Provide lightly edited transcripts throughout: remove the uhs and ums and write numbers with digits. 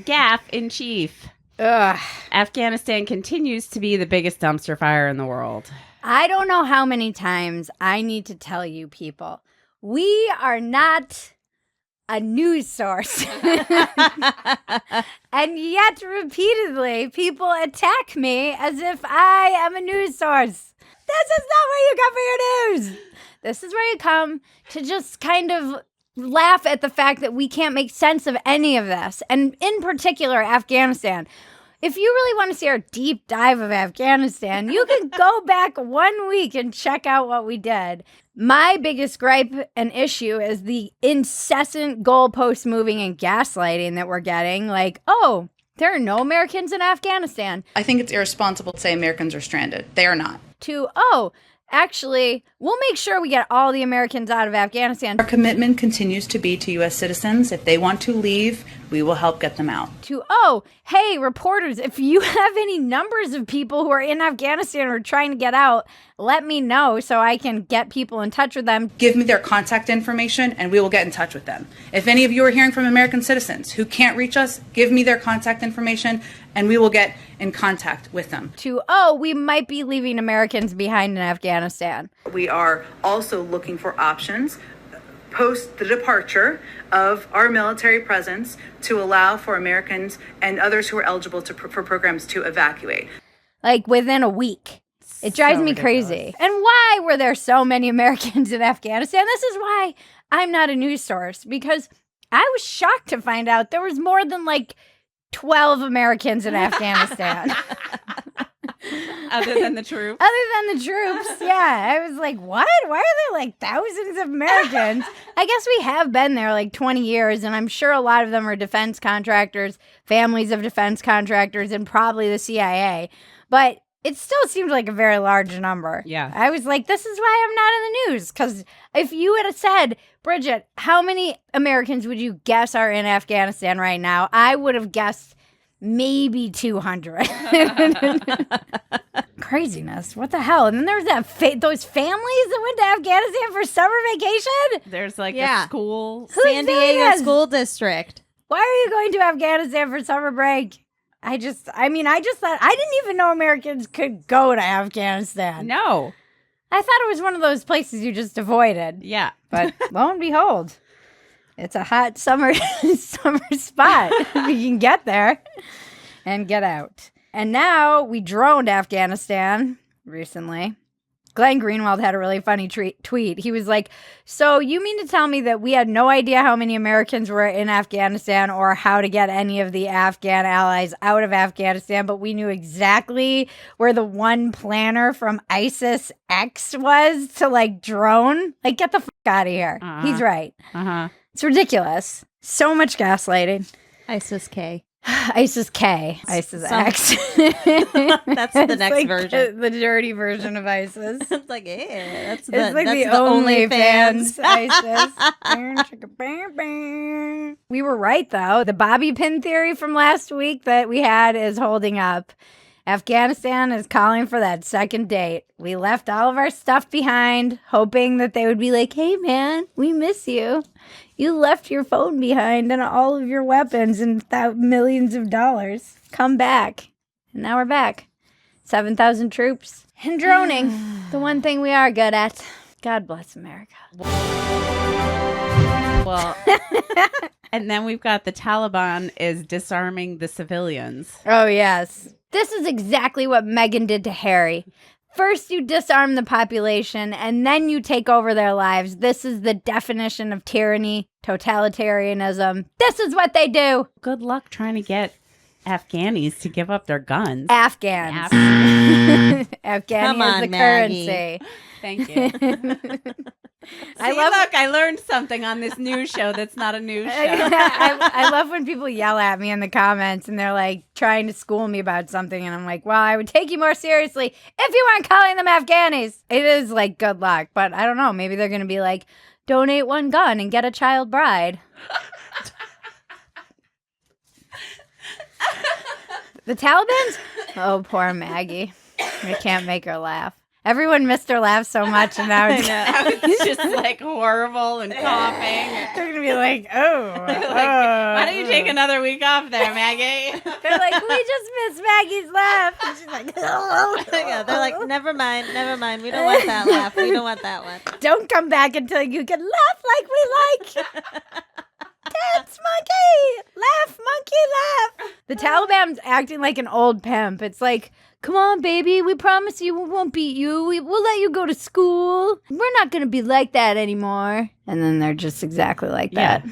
Gaff in chief. Ugh. Afghanistan continues to be the biggest dumpster fire in the world. I don't know how many times I need to tell you people, we are not a news source. And yet repeatedly people attack me as if I am a news source. This is not where you come for your news. This is where you come to just kind of laugh at the fact that we can't make sense of any of this. And in particular, Afghanistan. If you really want to see our deep dive of Afghanistan, you can go back 1 week and check out what we did. My biggest gripe and issue is the incessant goalpost moving and gaslighting that we're getting. Like, oh, there are no Americans in Afghanistan. I think it's irresponsible to say Americans are stranded. They are not. To, oh, actually, we'll make sure we get all the Americans out of Afghanistan. Our commitment continues to be to U.S. citizens. If they want to leave, we will help get them out. To, oh, hey, reporters, if you have any numbers of people who are in Afghanistan or trying to get out, let me know so I can get people in touch with them. Give me their contact information and we will get in touch with them. If any of you are hearing from American citizens who can't reach us, give me their contact information and we will get in contact with them. To, oh, we might be leaving Americans behind in Afghanistan. We are also looking for options post the departure of our military presence to allow for Americans and others who are eligible for programs to evacuate. Like within a week. It drives me crazy. And why were there so many Americans in Afghanistan? This is why I'm not a news source, because I was shocked to find out there was more than like 12 Americans in Afghanistan. Other than the troops? Other than the troops, yeah. I was like, what? Why are there like thousands of Americans? I guess we have been there like 20 years, and I'm sure a lot of them are defense contractors, families of defense contractors, and probably the CIA. But it still seemed like a very large number. Yeah. I was like, this is why I'm not in the news. Because if you had said, Bridget, how many Americans would you guess are in Afghanistan right now? I would have guessed maybe 200. Craziness. What the hell? And then there's that those families that went to Afghanistan for summer vacation. There's like a school. San Diego School District. Why are you going to Afghanistan for summer break? I just thought, I didn't even know Americans could go to Afghanistan. No. I thought it was one of those places you just avoided. Yeah. But lo and behold, it's a hot summer spot. We can get there and get out. And now we droned Afghanistan recently. Glenn Greenwald had a really funny tweet. He was like, so you mean to tell me that we had no idea how many Americans were in Afghanistan or how to get any of the Afghan allies out of Afghanistan, but we knew exactly where the one planner from ISIS X was to like drone? Like, get the fuck out of here. He's right. It's ridiculous. So much gaslighting. ISIS K. ISIS K. ISIS X. That's the next like version. The dirty version of ISIS. It's like, yeah, that's It's like the OnlyFans ISIS. We were right, though. The bobby pin theory from last week that we had is holding up. Afghanistan is calling for that second date. We left all of our stuff behind, hoping that they would be like, hey, man, we miss you. You left your phone behind and all of your weapons and millions of dollars. Come back. And now we're back. 7,000 troops and droning. The one thing we are good at. God bless America. Well, and then we've got the Taliban is disarming the civilians. Oh, yes. This is exactly what Meghan did to Harry. First, you disarm the population, and then you take over their lives. This is the definition of tyranny, totalitarianism. This is what they do. Good luck trying to get Afghanis to give up their guns. Afghans. Afghani Come is on, the Maggie. currency. Thank you. Look, I learned something on this news show that's not a news show. I love when people yell at me in the comments and they're like trying to school me about something. And I'm like, well, I would take you more seriously if you weren't calling them Afghanis. It is like good luck. But I don't know. Maybe they're going to be like, donate one gun and get a child bride. The Taliban's? Oh, poor Maggie. We can't make her laugh. Everyone missed her laugh so much, and now I it's, know. It's just like horrible and coughing. they're going to be like, oh. Why don't you take another week off there, Maggie? They're like, we just missed Maggie's laugh. And she's like, Yeah, they're like, never mind. We don't want that laugh. We don't want that one. don't come back until you can laugh like we like. Dance monkey, laugh monkey, laugh. The Taliban's acting like an old pimp. It's like, come on, baby, we promise you we won't beat you. We'll let you go to school. We're not going to be like that anymore. And then they're just exactly like that.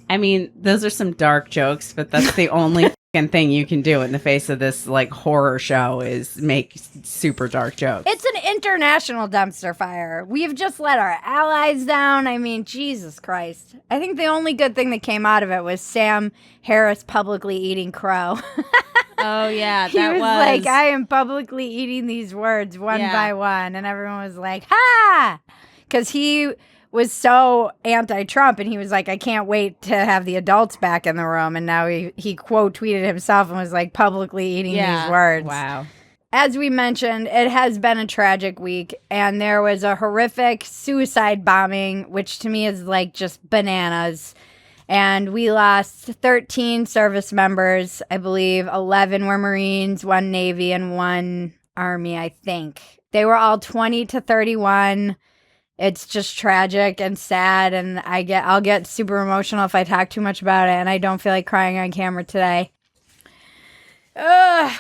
I mean, those are some dark jokes, but that's the only fucking thing you can do in the face of this like horror show is make super dark jokes. It's an international dumpster fire. We've just let our allies down. I mean, Jesus Christ. I think the only good thing that came out of it was Sam Harris publicly eating crow. Oh, yeah. He was like, I am publicly eating these words one by one. And everyone was like, ha! Because he was so anti-Trump, and he was like, I can't wait to have the adults back in the room. And now he quote tweeted himself and was like publicly eating these words. Wow. As we mentioned, it has been a tragic week, and there was a horrific suicide bombing, which to me is like just bananas. And we lost 13 service members. I believe 11 were Marines, 1 Navy, and 1 Army, I think. They were all 20 to 31. It's just tragic and sad, and I'll get super emotional if I talk too much about it, and I don't feel like crying on camera today.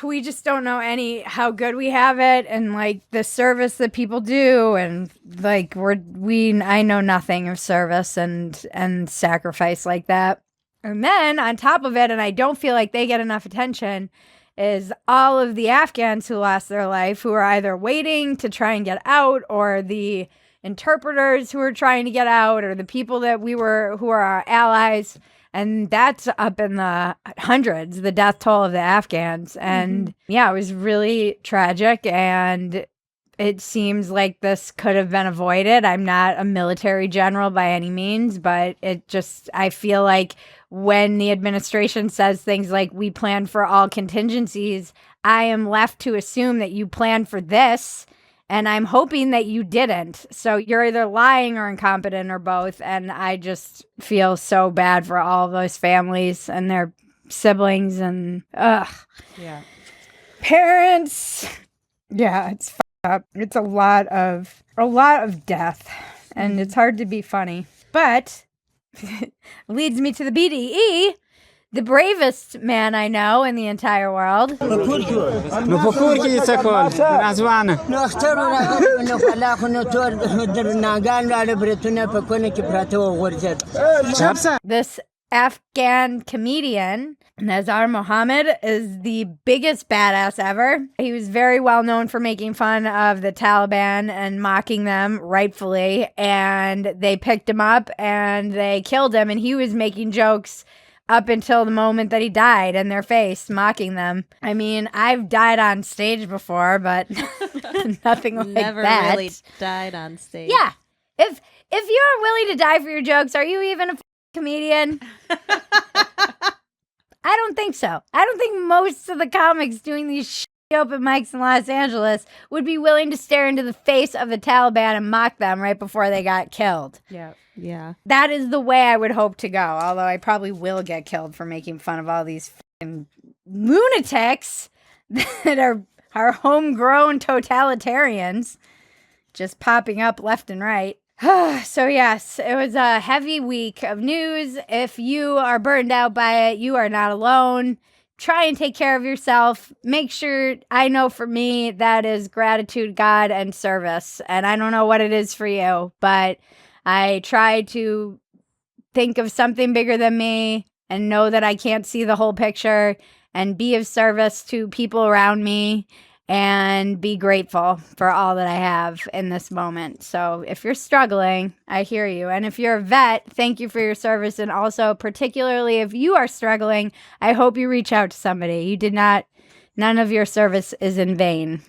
We just don't know how good we have it, and like the service that people do, and like I know nothing of service and sacrifice like that. And then on top of it, and I don't feel like they get enough attention, is all of the Afghans who lost their life, who are either waiting to try and get out, or the interpreters who are trying to get out, or the people who are our allies. And that's up in the hundreds, the death toll of the Afghans. And yeah, it was really tragic. And it seems like this could have been avoided. I'm not a military general by any means, but I feel like when the administration says things like, we plan for all contingencies, I am left to assume that you planned for this. And I'm hoping that you didn't. So you're either lying or incompetent or both. And I just feel so bad for all of those families and their siblings and parents. Yeah, it's fucked up. It's a lot of death, and it's hard to be funny. But leads me to the BDE. The bravest man I know in the entire world. This Afghan comedian, Nazar Mohammed, is the biggest badass ever. He was very well known for making fun of the Taliban and mocking them, rightfully. And they picked him up and they killed him. And he was making jokes up until the moment that he died in their face, mocking them. I mean, I've died on stage before, but nothing like Never that. really died on stage. Yeah. If you're willing to die for your jokes, are you even a comedian? I don't think so. I don't think most of the comics doing these open mics in Los Angeles would be willing to stare into the face of the Taliban and mock them right before they got killed. Yeah. That is the way I would hope to go, although I probably will get killed for making fun of all these lunatics that are homegrown totalitarians just popping up left and right. So yes, it was a heavy week of news. If you are burned out by it, you are not alone. Try and take care of yourself. Make sure, I know for me, that is gratitude, God, and service. And I don't know what it is for you, but I try to think of something bigger than me and know that I can't see the whole picture and be of service to people around me and be grateful for all that I have in this moment. So if you're struggling, I hear you. And if you're a vet, thank you for your service. And also, particularly if you are struggling, I hope you reach out to somebody. None of your service is in vain.